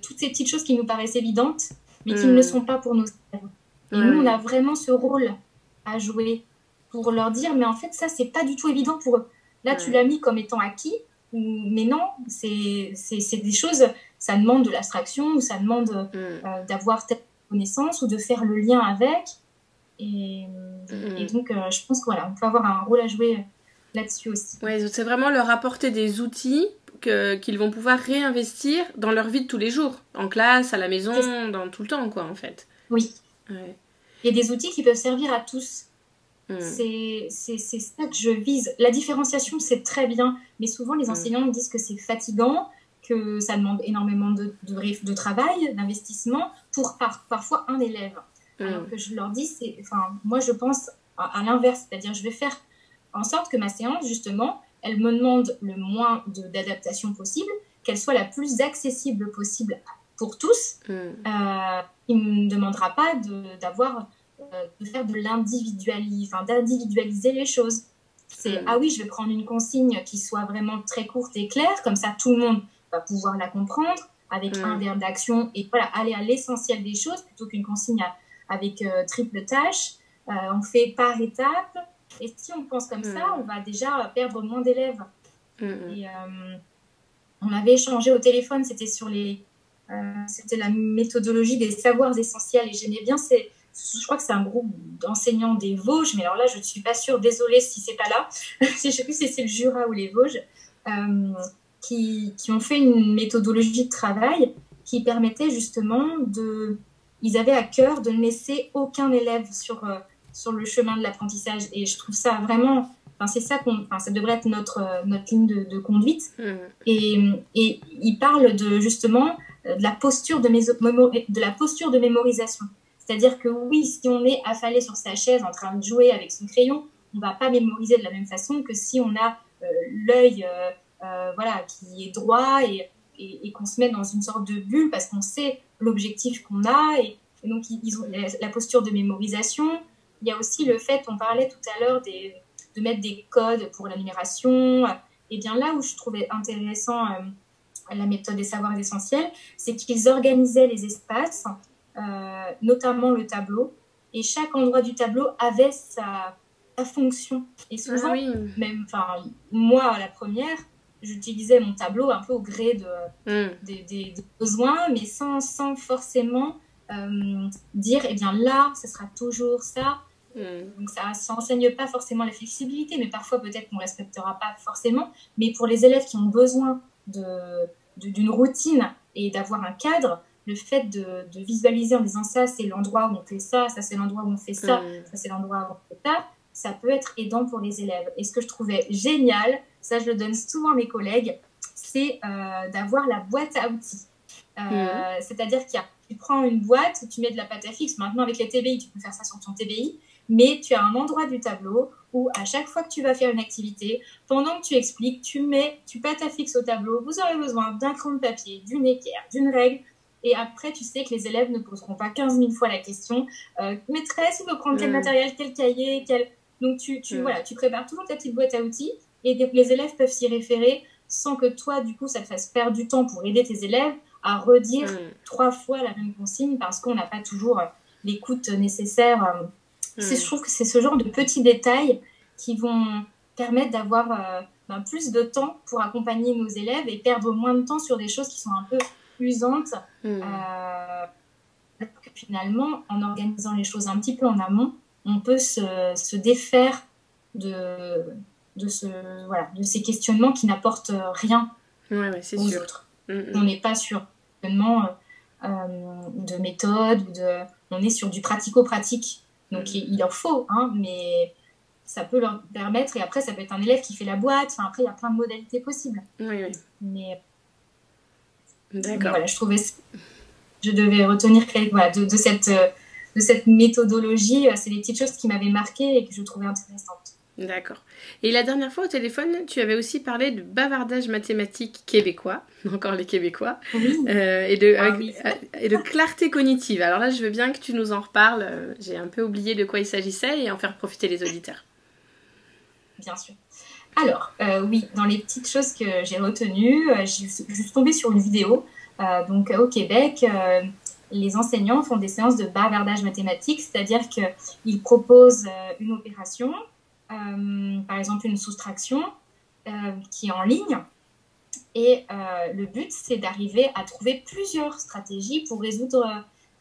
toutes ces petites choses qui nous paraissent évidentes, mais qui ne le sont pas pour nos élèves. Et nous, on a vraiment ce rôle à jouer pour leur dire, mais en fait, ça, c'est pas du tout évident pour eux. Là, tu l'as mis comme étant acquis, mais non, c'est des choses, ça demande de l'abstraction, ou ça demande d'avoir connaissances ou de faire le lien avec. Et donc, je pense qu'on peut avoir un rôle à jouer là-dessus aussi. Ouais, c'est vraiment leur apporter des outils qu'ils vont pouvoir réinvestir dans leur vie de tous les jours, en classe, à la maison, dans tout le temps, quoi, en fait. Oui. Ouais. Et des outils qui peuvent servir à tous. C'est ça que je vise. La différenciation, c'est très bien, mais souvent les enseignants me disent que c'est fatigant, que ça demande énormément de travail, d'investissement pour parfois un élève. Alors que je leur dis, moi je pense à l'inverse, c'est-à-dire je vais faire en sorte que ma séance, justement, elle me demande le moins d'adaptation possible, qu'elle soit la plus accessible possible pour tous. Il ne me demandera pas de faire d'individualiser les choses. C'est ah oui, je vais prendre une consigne qui soit vraiment très courte et claire, comme ça tout le monde va pouvoir la comprendre, avec un verbe d'action, et voilà, aller à l'essentiel des choses, plutôt qu'une consigne avec triple tâche. On fait par étape, et si on pense comme ça, on va déjà perdre moins d'élèves. Et on avait échangé au téléphone, c'était c'était la méthodologie des savoirs essentiels, et j'aimais bien je crois que c'est un groupe d'enseignants des Vosges, mais alors là, je ne suis pas sûre, désolée si c'est pas là, je ne sais plus si c'est le Jura ou les Vosges, qui ont fait une méthodologie de travail qui permettait justement ils avaient à cœur de ne laisser aucun élève sur le chemin de l'apprentissage, et je trouve ça vraiment, c'est ça ça devrait être notre ligne de conduite. Et ils parlent justement de la posture de mémorisation. C'est-à-dire que oui, si on est affalé sur sa chaise en train de jouer avec son crayon, on ne va pas mémoriser de la même façon que si on a l'œil qui est droit et qu'on se met dans une sorte de bulle parce qu'on sait l'objectif qu'on a. Et donc, ils ont la posture de mémorisation. Il y a aussi le fait, on parlait tout à l'heure de mettre des codes pour la numération. Et bien là où je trouvais intéressant la méthode des savoirs essentiels, c'est qu'ils organisaient les espaces, notamment le tableau, et chaque endroit du tableau avait sa fonction. Et souvent, même, moi, à la première, j'utilisais mon tableau un peu au gré des besoins, mais sans forcément dire, eh bien là, ce sera toujours ça. Donc ça n'enseigne pas forcément la flexibilité, mais parfois peut-être qu'on ne respectera pas forcément. Mais pour les élèves qui ont besoin d'une routine et d'avoir un cadre, le fait de visualiser en disant ça c'est l'endroit où on fait ça, ça c'est l'endroit où on fait ça, ça c'est l'endroit où on fait ça, ça peut être aidant pour les élèves. Et ce que je trouvais génial, ça je le donne souvent à mes collègues, c'est d'avoir la boîte à outils. C'est-à-dire tu prends une boîte, tu mets de la pâte à fixe. Maintenant avec les TBI, tu peux faire ça sur ton TBI, mais tu as un endroit du tableau où à chaque fois que tu vas faire une activité, pendant que tu expliques, tu pâte à fixe au tableau, vous aurez besoin d'un crayon de papier, d'une équerre, d'une règle. Et après, tu sais que les élèves ne poseront pas 15 000 fois la question maîtresse, il faut prendre quel matériel, quel cahier, Donc, tu prépares toujours ta petite boîte à outils et les élèves peuvent s'y référer sans que toi, du coup, ça te fasse perdre du temps pour aider tes élèves à redire 3 fois la même consigne parce qu'on n'a pas toujours l'écoute nécessaire. Je trouve que c'est ce genre de petits détails qui vont permettre d'avoir plus de temps pour accompagner nos élèves et perdre moins de temps sur des choses qui sont un peu usantes. Finalement, en organisant les choses un petit peu en amont, on peut se défaire de ces questionnements qui n'apportent rien aux autres. On n'est pas sur de méthode, on est sur du pratico-pratique. Donc il en faut, mais ça peut leur permettre, et après ça peut être un élève qui fait la boîte, après il y a plein de modalités possibles. Mais d'accord. Voilà, je trouvais je devais retenir de cette méthodologie, c'est des petites choses qui m'avaient marquée et que je trouvais intéressantes. D'accord. Et la dernière fois au téléphone, tu avais aussi parlé de bavardage mathématique québécois, encore les Québécois, et de clarté cognitive. Alors là, je veux bien que tu nous en reparles. J'ai un peu oublié de quoi il s'agissait et en faire profiter les auditeurs. Bien sûr. Alors, dans les petites choses que j'ai retenues, je suis tombée sur une vidéo. Donc, au Québec, les enseignants font des séances de bavardage mathématique, c'est-à-dire qu'ils proposent une opération, par exemple une soustraction, qui est en ligne. Et le but, c'est d'arriver à trouver plusieurs stratégies pour résoudre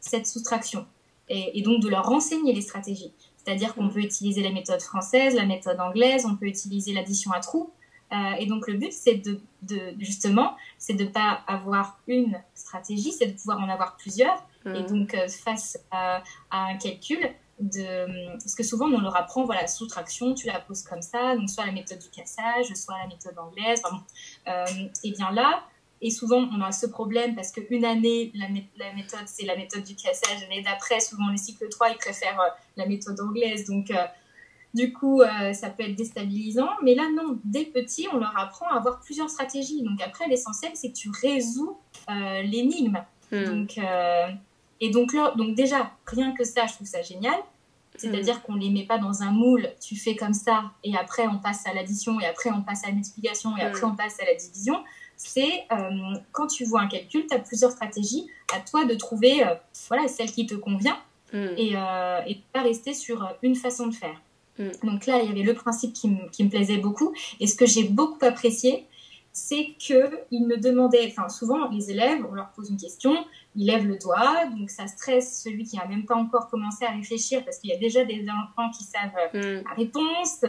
cette soustraction et donc de leur renseigner les stratégies. C'est-à-dire qu'on peut utiliser la méthode française, la méthode anglaise, on peut utiliser l'addition à trous. Et donc le but, c'est justement, c'est de ne pas avoir une stratégie, c'est de pouvoir en avoir plusieurs. Et donc face à un calcul, parce que souvent on leur apprend, voilà, soustraction, tu la poses comme ça, donc soit la méthode du cassage, soit la méthode anglaise. Et bien là, et souvent on a ce problème parce qu'une année, la méthode, c'est la méthode du cassage, l'année d'après, souvent le cycle 3, ils préfèrent la méthode anglaise. Donc du coup, ça peut être déstabilisant. Mais là, non, dès petit, on leur apprend à avoir plusieurs stratégies. Donc après, l'essentiel, c'est que tu résous l'énigme. Donc déjà, rien que ça, je trouve ça génial. C'est-à-dire qu'on ne les met pas dans un moule, tu fais comme ça, et après on passe à l'addition, et après on passe à l'explication, et après on passe à la division. C'est quand tu vois un calcul, tu as plusieurs stratégies, à toi de trouver voilà, celle qui te convient, et de pas rester sur une façon de faire. Donc là, il y avait le principe qui me plaisait beaucoup, et ce que j'ai beaucoup apprécié, c'est qu'ils me demandaient, enfin souvent les élèves, on leur pose une question, ils lèvent le doigt, donc ça stresse celui qui n'a même pas encore commencé à réfléchir parce qu'il y a déjà des enfants qui savent la réponse,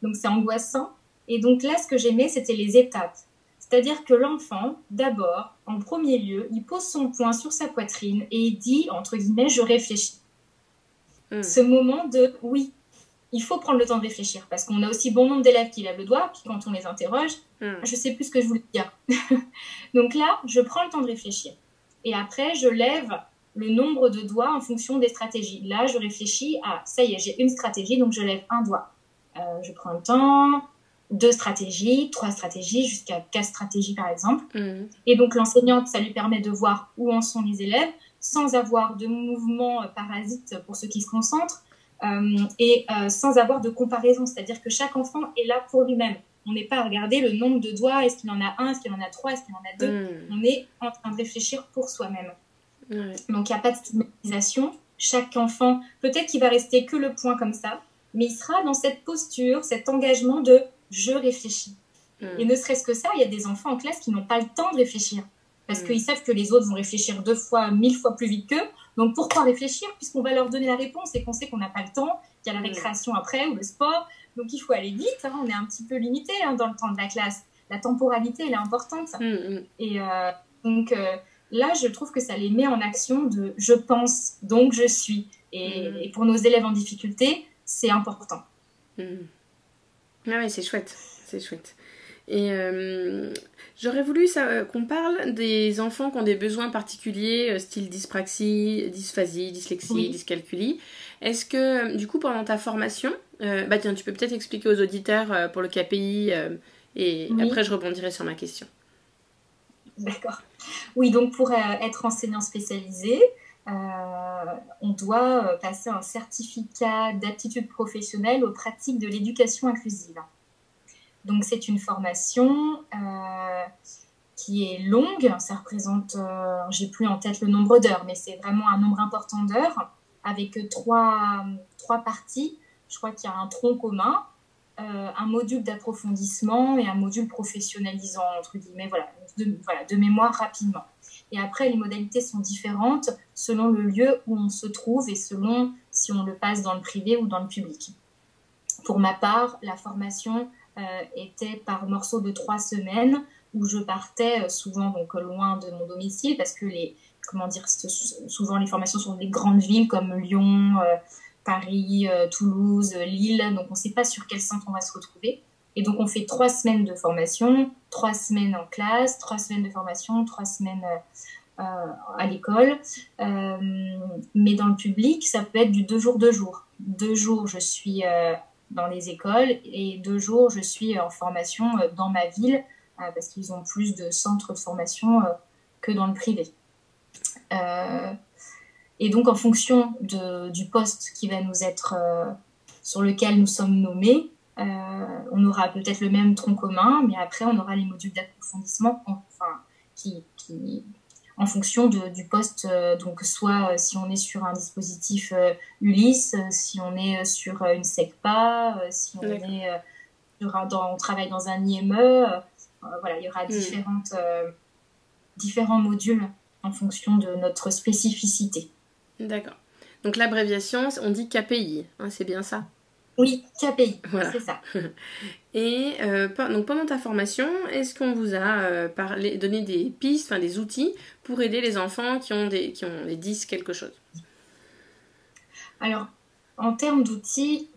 donc c'est angoissant. Et donc là, ce que j'aimais, c'était les étapes. C'est-à-dire que l'enfant, d'abord, en premier lieu, il pose son poing sur sa poitrine et il dit, entre guillemets, je réfléchis. Ce moment de oui. Il faut prendre le temps de réfléchir parce qu'on a aussi bon nombre d'élèves qui lèvent le doigt, puis quand on les interroge, je sais plus ce que je voulais dire. Donc là, je prends le temps de réfléchir. Et après, je lève le nombre de doigts en fonction des stratégies. Là, je réfléchis à, ça y est, j'ai une stratégie, donc je lève un doigt. Je prends le temps, 2 stratégies, 3 stratégies, jusqu'à 4 stratégies par exemple. Et donc l'enseignante, ça lui permet de voir où en sont les élèves, sans avoir de mouvements parasites pour ceux qui se concentrent. Et sans avoir de comparaison, c'est-à-dire que chaque enfant est là pour lui-même. On n'est pas à regarder le nombre de doigts, est-ce qu'il en a un, est-ce qu'il en a 3, est-ce qu'il en a 2. On est en train de réfléchir pour soi-même. Donc il n'y a pas de stigmatisation. Chaque enfant, peut-être qu'il va rester que le point comme ça, mais il sera dans cette posture, cet engagement de « je réfléchis ». Et ne serait-ce que ça, il y a des enfants en classe qui n'ont pas le temps de réfléchir parce qu'ils savent que les autres vont réfléchir 2 fois, 1000 fois plus vite qu'eux. Donc, pourquoi réfléchir puisqu'on va leur donner la réponse et qu'on sait qu'on n'a pas le temps, qu'il y a la récréation après ou le sport. Donc, il faut aller vite. On est un petit peu limité dans le temps de la classe. La temporalité, elle est importante. Et donc, là, je trouve que ça les met en action de « je pense, donc je suis ». Et pour nos élèves en difficulté, c'est important. Ah oui, c'est chouette. C'est chouette. Et j'aurais voulu qu'on parle des enfants qui ont des besoins particuliers, style dyspraxie, dysphasie, dyslexie, dyscalculie. Est-ce que, du coup, pendant ta formation, tiens, tu peux peut-être expliquer aux auditeurs pour le KPI et après je rebondirai sur ma question. D'accord. Oui, donc pour être enseignant spécialisé, on doit passer un certificat d'aptitude professionnelle aux pratiques de l'éducation inclusive. Donc, c'est une formation qui est longue. Ça représente, j'ai plus en tête le nombre d'heures, mais c'est vraiment un nombre important d'heures avec trois parties. Je crois qu'il y a un tronc commun, un module d'approfondissement et un module professionnalisant, entre guillemets, de mémoire rapidement. Et après, les modalités sont différentes selon le lieu où on se trouve et selon si on le passe dans le privé ou dans le public. Pour ma part, la formation était par morceaux de 3 semaines où je partais souvent donc loin de mon domicile parce que souvent les formations sont dans des grandes villes comme Lyon, Paris, Toulouse, Lille, donc on ne sait pas sur quel centre on va se retrouver. Et donc on fait 3 semaines de formation, 3 semaines en classe, 3 semaines de formation, 3 semaines à l'école. Mais dans le public, ça peut être du 2 jours, 2 jours. 2 jours, je suis dans les écoles et 2 jours, je suis en formation dans ma ville parce qu'ils ont plus de centres de formation que dans le privé. Et donc, en fonction du poste qui va nous être sur lequel nous sommes nommés, on aura peut-être le même tronc commun, mais après, on aura les modules d'approfondissement en fonction du poste. Donc, soit si on est sur un dispositif Ulysse, si on est sur une SECPA, si on travaille dans un IME, il y aura différents modules en fonction de notre spécificité. D'accord. Donc l'abréviation, on dit KPI, hein, c'est bien ça? Oui, KPI, Voilà. c'est ça. Et donc pendant ta formation, est-ce qu'on vous a donné des pistes, enfin des outils pour aider les enfants qui ont les 10 quelque chose? Alors, en termes d'outils,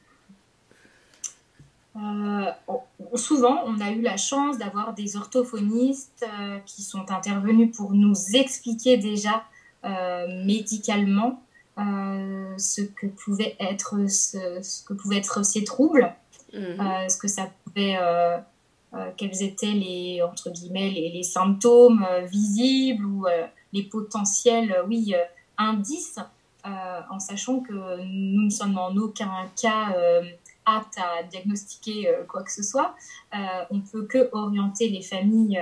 souvent, on a eu la chance d'avoir des orthophonistes qui sont intervenus pour nous expliquer déjà médicalement ce que pouvaient être ces troubles, ce que ça pouvait, quels étaient les, entre guillemets, les symptômes visibles ou les potentiels, indices, en sachant que nous ne sommes en aucun cas aptes à diagnostiquer quoi que ce soit. On ne peut que orienter les familles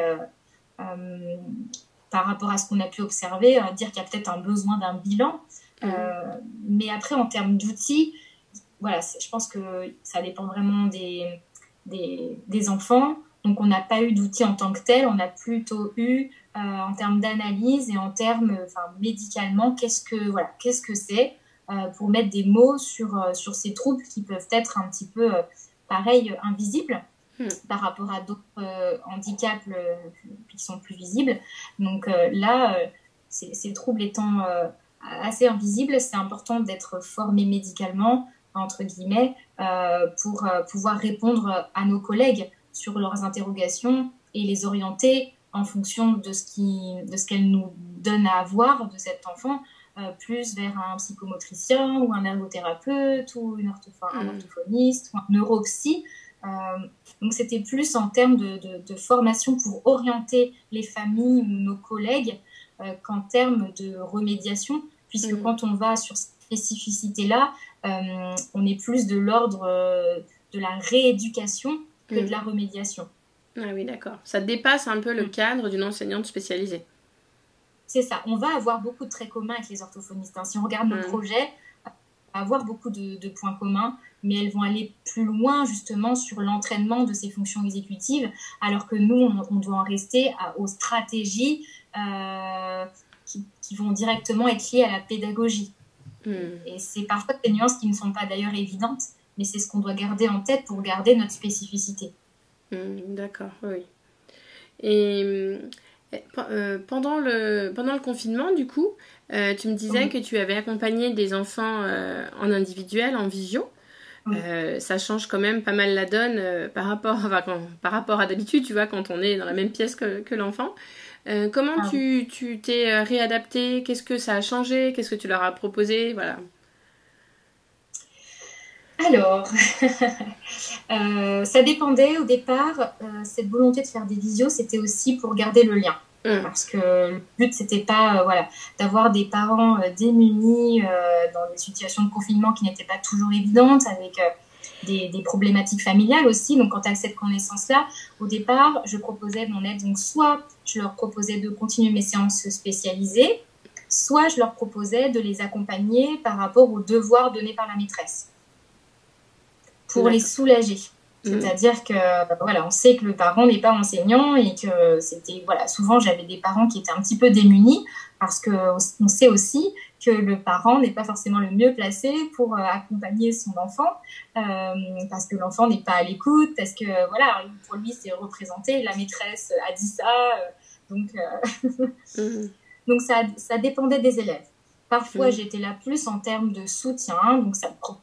par rapport à ce qu'on a pu observer, dire qu'il y a peut-être un besoin d'un bilan. Mais après, en termes d'outils, voilà, je pense que ça dépend vraiment des enfants. Donc, on n'a pas eu d'outils en tant que tel. On a plutôt eu, en termes d'analyse et en termes médicalement, qu'est-ce que c'est pour mettre des mots sur ces troubles qui peuvent être un petit peu, pareil, invisibles par rapport à d'autres handicaps qui sont plus visibles. Donc là, ces troubles étant assez invisibles, c'est important d'être formé médicalement, entre guillemets, pour pouvoir répondre à nos collègues sur leurs interrogations et les orienter en fonction de ce qu'elles nous donnent à voir de cet enfant, plus vers un psychomotricien ou un ergothérapeute ou un orthophoniste ou un neuropsy. Donc c'était plus en termes de formation pour orienter les familles ou nos collègues qu'en termes de remédiation, puisque quand on va sur cette spécificité-là, on est plus de l'ordre de la rééducation que de la remédiation. Ah oui, d'accord. Ça dépasse un peu le cadre d'une enseignante spécialisée. C'est ça. On va avoir beaucoup de traits communs avec les orthophonistes. Si on regarde nos projets, on va avoir beaucoup de points communs, mais elles vont aller plus loin justement sur l'entraînement de ces fonctions exécutives, alors que nous, on doit en rester aux stratégies qui vont directement être liées à la pédagogie. Et c'est parfois des nuances qui ne sont pas d'ailleurs évidentes, mais c'est ce qu'on doit garder en tête pour garder notre spécificité. D'accord, oui. Et pendant le confinement, du coup, tu me disais que tu avais accompagné des enfants en individuel, en visio. Ça change quand même pas mal la donne par rapport à d'habitude, tu vois, quand on est dans la même pièce que l'enfant. Comment tu t'es réadapté? Qu'est-ce que ça a changé? Qu'est-ce que tu leur as proposé? Voilà. Alors, ça dépendait au départ. Cette volonté de faire des visios, c'était aussi pour garder le lien. Parce que le but, c'était pas d'avoir des parents démunis dans des situations de confinement qui n'étaient pas toujours évidentes, avec des problématiques familiales aussi. Donc, quand tu as cette connaissance-là, au départ, je proposais mon aide. Donc, soit je leur proposais de continuer mes séances spécialisées, soit je leur proposais de les accompagner par rapport aux devoirs donnés par la maîtresse, pour les soulager. C'est-à-dire que, on sait que le parent n'est pas enseignant et que souvent j'avais des parents qui étaient un petit peu démunis parce qu'on sait aussi que le parent n'est pas forcément le mieux placé pour accompagner son enfant parce que l'enfant n'est pas à l'écoute, parce que, pour lui, c'est représenté, la maîtresse a dit ça, donc ça dépendait des élèves. Parfois, j'étais là plus en termes de soutien, donc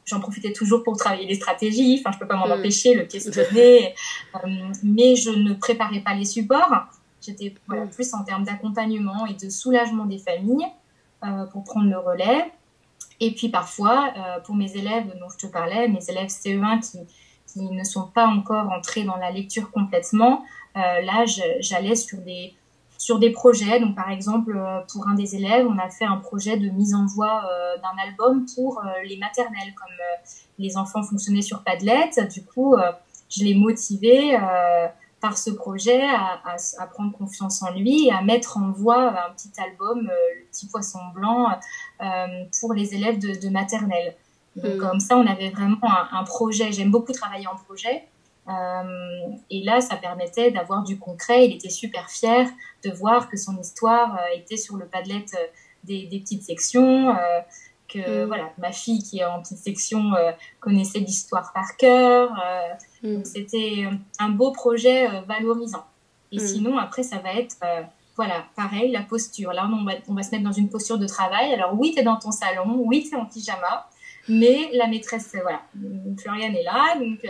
j'en profitais toujours pour travailler les stratégies. Enfin, je peux pas m'en empêcher, le questionner, mais je ne préparais pas les supports. J'étais plus en termes d'accompagnement et de soulagement des familles pour prendre le relais. Et puis parfois, pour mes élèves dont je te parlais, mes élèves CE1 qui ne sont pas encore entrés dans la lecture complètement, là, j'allais sur des projets. Donc, par exemple, pour un des élèves, on a fait un projet de mise en voie d'un album pour les maternelles. Comme les enfants fonctionnaient sur Padlet, du coup, je l'ai motivé par ce projet à prendre confiance en lui et à mettre en voie un petit album, Le Petit Poisson Blanc, pour les élèves de maternelle. Donc, comme ça, on avait vraiment un projet. J'aime beaucoup travailler en projet. Et là, ça permettait d'avoir du concret. Il était super fier de voir que son histoire était sur le Padlet des petites sections. que voilà, ma fille qui est en petite section connaissait l'histoire par cœur. Donc c'était un beau projet valorisant. Et sinon, après, ça va être, voilà, pareil, la posture. Là, on va se mettre dans une posture de travail. Alors oui, tu es dans ton salon, oui, tu es en pyjama, mais la maîtresse, voilà, Floriane est là, donc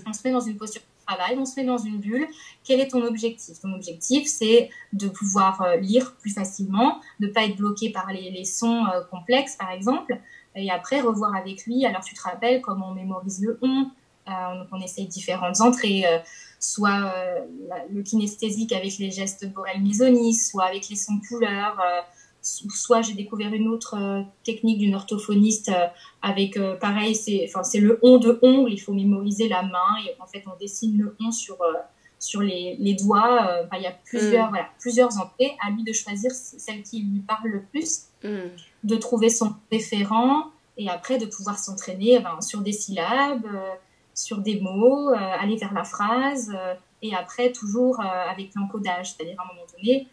on se met dans une posture de travail, on se met dans une bulle. Quel est ton objectif? Ton objectif, c'est de pouvoir lire plus facilement, de ne pas être bloqué par les sons complexes, par exemple, et après, revoir avec lui. Alors, tu te rappelles comment on mémorise le « on ». Donc, on essaye différentes entrées, soit le kinesthésique avec les gestes Borel-Misoni, soit avec les sons couleurs, soit j'ai découvert une autre technique d'une orthophoniste avec, pareil, c'est le « on » de ongle, il faut mémoriser la main, et en fait, on dessine le « on » sur les doigts. Il y a plusieurs entrées, à lui de choisir celle qui lui parle le plus, de trouver son référent, et après de pouvoir s'entraîner sur des syllabes, sur des mots, aller vers la phrase, et après toujours avec l'encodage, c'est-à-dire à un moment donné,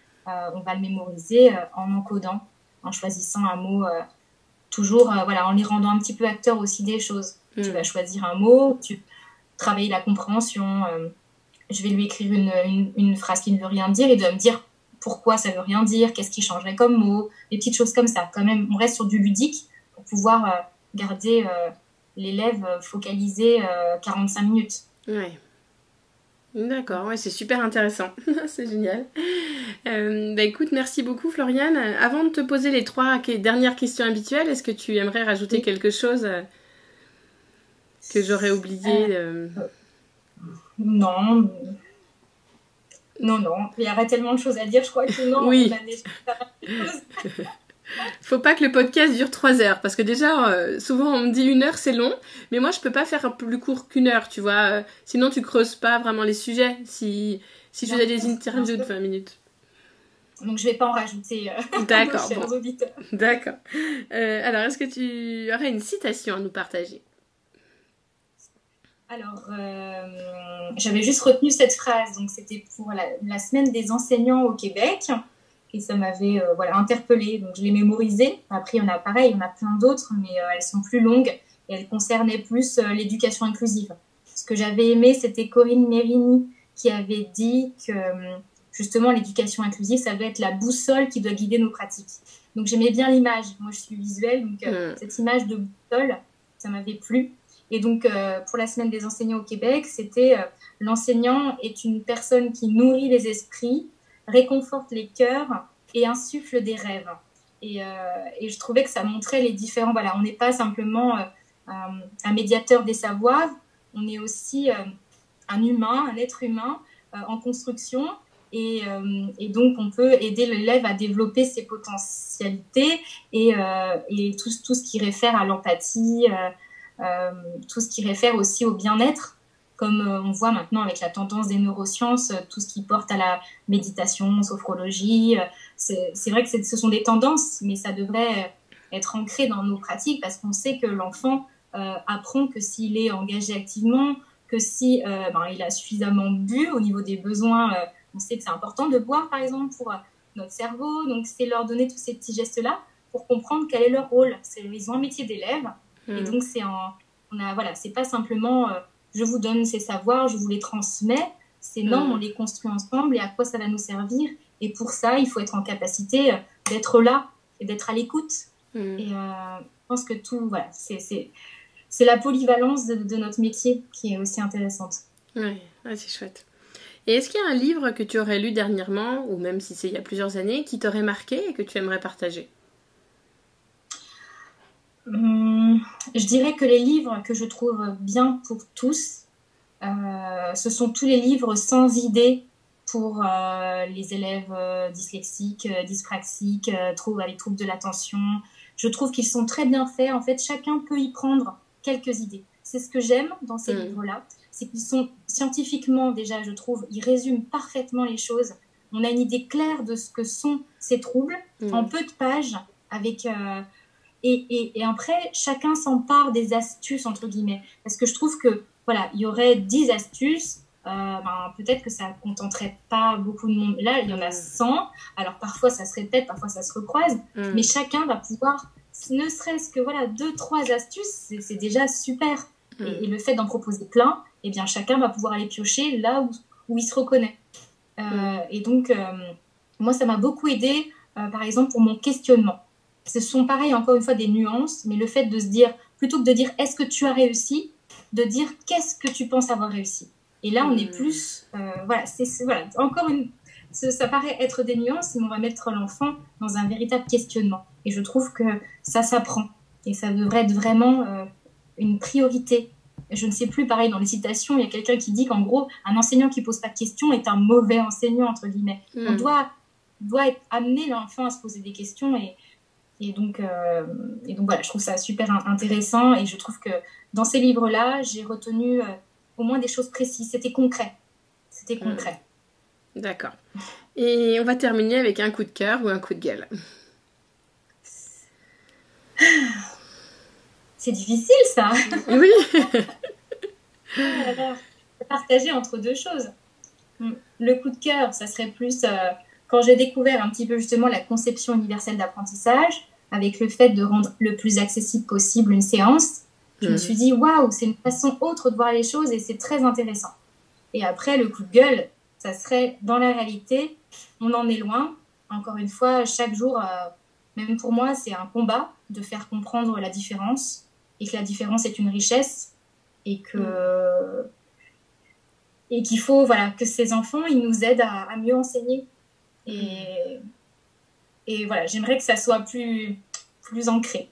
on va le mémoriser en encodant, en choisissant un mot, toujours en les rendant un petit peu acteurs aussi des choses. Tu vas choisir un mot, tu travailles la compréhension, je vais lui écrire une phrase qui ne veut rien dire, et de me dire pourquoi ça veut rien dire, qu'est-ce qui changerait comme mot, des petites choses comme ça. Quand même, on reste sur du ludique pour pouvoir garder l'élève focalisé 45 minutes. Ouais. D'accord, ouais, c'est super intéressant. C'est génial. Écoute, merci beaucoup Floriane. Avant de te poser les 3 dernières questions habituelles, est-ce que tu aimerais rajouter quelque chose que j'aurais oublié Non. Il y aurait tellement de choses à dire, je crois que non. Oui. On a déjà Faut pas que le podcast dure 3 heures, parce que déjà, souvent on me dit 1 heure c'est long, mais moi je peux pas faire plus court qu'1 heure, tu vois, sinon tu creuses pas vraiment les sujets, si je faisais des interviews de 20 minutes. Donc je vais pas en rajouter D'accord, chers auditeurs. D'accord. Alors, est-ce que tu aurais une citation à nous partager? Alors, j'avais juste retenu cette phrase, donc c'était pour la semaine des enseignants au Québec, et ça m'avait interpellée, donc je l'ai mémorisée. Après, on a plein d'autres, mais elles sont plus longues, et elles concernaient plus l'éducation inclusive. Ce que j'avais aimé, c'était Corinne Mérini qui avait dit que justement l'éducation inclusive, ça doit être la boussole qui doit guider nos pratiques. Donc j'aimais bien l'image, moi je suis visuelle, donc cette image de boussole, ça m'avait plu. Et donc, pour la semaine des enseignants au Québec, c'était l'enseignant est une personne qui nourrit les esprits, réconforte les cœurs et insuffle des rêves. Et je trouvais que ça montrait les différents... Voilà, on n'est pas simplement un médiateur des savoirs, on est aussi un humain, un être humain en construction. Et donc, on peut aider l'élève à développer ses potentialités et tout ce qui réfère à l'empathie, tout ce qui réfère aussi au bien-être, comme on voit maintenant avec la tendance des neurosciences, tout ce qui porte à la méditation, sophrologie. C'est vrai que ce sont des tendances, mais ça devrait être ancré dans nos pratiques parce qu'on sait que l'enfant apprend que s'il est engagé activement, que si il a suffisamment bu au niveau des besoins. On sait que c'est important de boire, par exemple, pour notre cerveau. Donc, c'est leur donner tous ces petits gestes-là pour comprendre quel est leur rôle. Ils ont un métier d'élève. Et donc, c'est pas simplement je vous donne ces savoirs, je vous les transmets. C'est non, on les construit ensemble et à quoi ça va nous servir. Et pour ça, il faut être en capacité d'être là et d'être à l'écoute. Et je pense que tout, voilà, c'est la polyvalence de notre métier qui est aussi intéressante. Ouais, c'est chouette. Et est-ce qu'il y a un livre que tu aurais lu dernièrement, ou même si c'est il y a plusieurs années, qui t'aurait marqué et que tu aimerais partager? Je dirais que les livres que je trouve bien pour tous, ce sont tous les livres sans idée pour les élèves dyslexiques, dyspraxiques, avec troubles de l'attention. Je trouve qu'ils sont très bien faits. En fait, chacun peut y prendre quelques idées. C'est ce que j'aime dans ces livres-là. C'est qu'ils sont scientifiquement, déjà, je trouve, ils résument parfaitement les choses. On a une idée claire de ce que sont ces troubles en peu de pages avec... Et après, chacun s'empare des astuces, entre guillemets. Parce que je trouve que, voilà, il y aurait 10 astuces, peut-être que ça ne contenterait pas beaucoup de monde. Là, il y en a 100. Alors, parfois, ça se répète, parfois, ça se recroise. Mais chacun va pouvoir ne serait-ce que 2-3 astuces, c'est déjà super. Et le fait d'en proposer plein, eh bien, chacun va pouvoir aller piocher là où il se reconnaît. Et donc, moi, ça m'a beaucoup aidée, par exemple, pour mon questionnement. Ce sont pareil, encore une fois, des nuances, mais le fait de se dire, plutôt que de dire « est-ce que tu as réussi ?», de dire « qu'est-ce que tu penses avoir réussi ?» Et là, on est plus... encore ça paraît être des nuances, mais on va mettre l'enfant dans un véritable questionnement. Et je trouve que ça s'apprend. Et ça devrait être vraiment une priorité. Je ne sais plus, pareil, dans les citations, il y a quelqu'un qui dit qu'en gros, un enseignant qui ne pose pas de questions est un mauvais enseignant, entre guillemets. On doit amener l'enfant à se poser des questions. Et donc voilà, je trouve ça super intéressant. Et je trouve que dans ces livres-là, j'ai retenu au moins des choses précises. C'était concret. D'accord. Et on va terminer avec un coup de cœur ou un coup de gueule. C'est difficile, ça. Oui. Partager entre deux choses. Le coup de cœur, ça serait plus quand j'ai découvert un petit peu justement la conception universelle d'apprentissage, avec le fait de rendre le plus accessible possible une séance. Je me suis dit, waouh, c'est une façon autre de voir les choses et c'est très intéressant. Et après, le coup de gueule, ça serait dans la réalité, on en est loin. Encore une fois, chaque jour, même pour moi, c'est un combat de faire comprendre la différence et que la différence est une richesse et qu'il faut que ces enfants, ils nous aident à mieux enseigner. Et voilà, j'aimerais que ça soit plus ancré.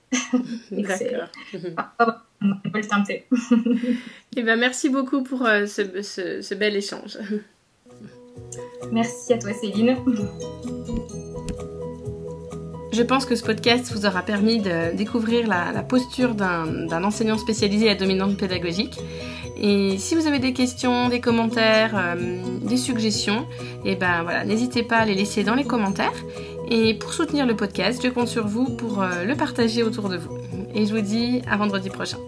D'accord. On peut le tenter. Eh ben, merci beaucoup pour ce bel échange. Merci à toi, Céline. Je pense que ce podcast vous aura permis de découvrir la posture d'un enseignant spécialisé à dominante pédagogique. Et si vous avez des questions, des commentaires, des suggestions, n'hésitez pas à les laisser dans les commentaires. Et pour soutenir le podcast, je compte sur vous pour le partager autour de vous. Et je vous dis à vendredi prochain.